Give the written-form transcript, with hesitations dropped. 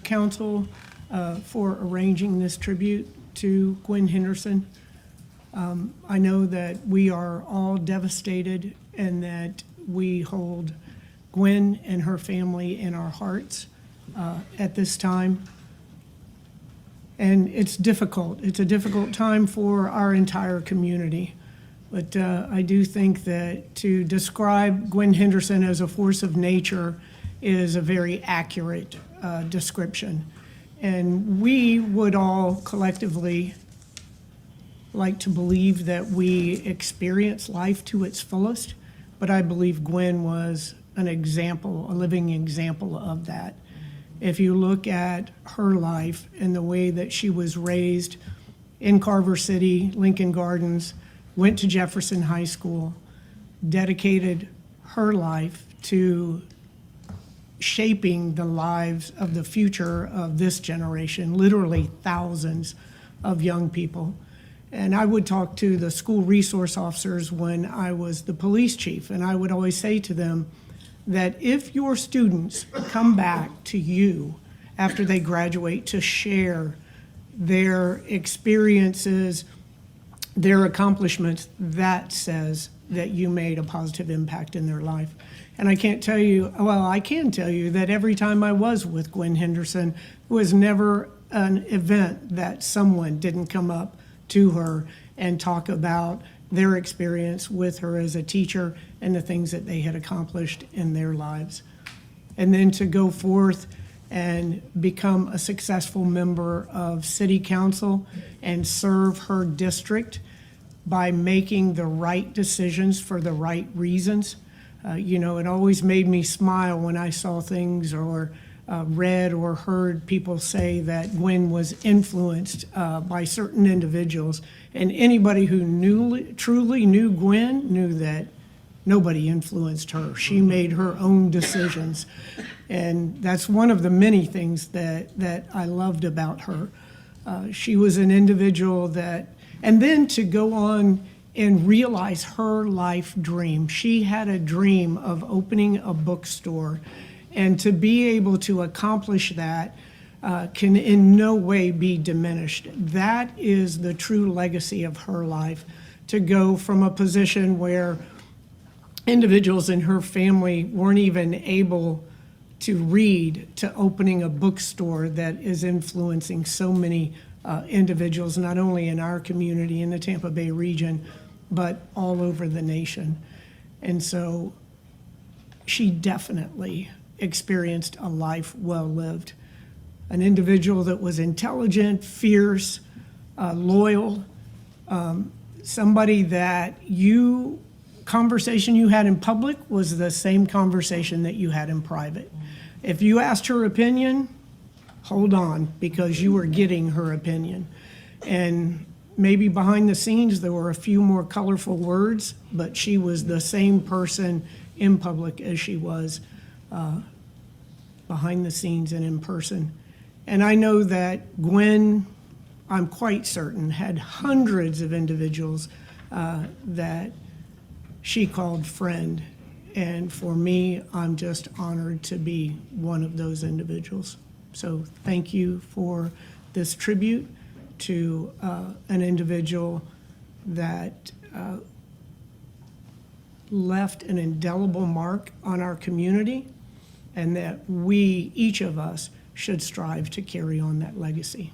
council for arranging this tribute to Gwen Henderson. I know that we are all devastated and that we hold Gwen and her family in our hearts at this time. And it's difficult. It's a difficult time for our entire community. But I do think that to describe Gwen Henderson as a force of nature is a very accurate description. And we would all collectively like to believe that we experience life to its fullest, but I believe Gwen was an example, a living example of that. If you look at her life and the way that she was raised in Carver City, Lincoln Gardens, went to Jefferson High School, dedicated her life to shaping the lives of the future of this generation, literally thousands of young people. And I would talk to the school resource officers when I was the police chief, and I would always say to them that if your students come back to you after they graduate to share their experiences, their accomplishments, that says that you made a positive impact in their life. And I can't tell you, well, I can tell you that every time I was with Gwen Henderson, it was never an event that someone didn't come up to her and talk about their experience with her as a teacher and the things that they had accomplished in their lives. And then to go forth and become a successful member of City Council and serve her district by making the right decisions for the right reasons. You know, it always made me smile when I saw things or read or heard people say that Gwen was influenced by certain individuals. And anybody who truly knew Gwen knew that nobody influenced her. She made her own decisions. And that's one of the many things that I loved about her. She was an individual that, and then to go on and realize her life dream. She had a dream of opening a bookstore, and to be able to accomplish that can in no way be diminished. That is the true legacy of her life, to go from a position where individuals in her family weren't even able to read to opening a bookstore that is influencing so many individuals, not only in our community in the Tampa Bay region, but all over the nation. And so she definitely experienced a life well lived. An individual that was intelligent, fierce, loyal, somebody that conversation you had in public was the same conversation that you had in private. If you asked her opinion, hold on, because you were getting her opinion. And maybe behind the scenes there were a few more colorful words, but she was the same person in public as she was behind the scenes and in person. And I know that Gwen, I'm quite certain, had hundreds of individuals that she called friend. And for me, I'm just honored to be one of those individuals. So thank you for this tribute to an individual that left an indelible mark on our community, and that we, each of us, should strive to carry on that legacy.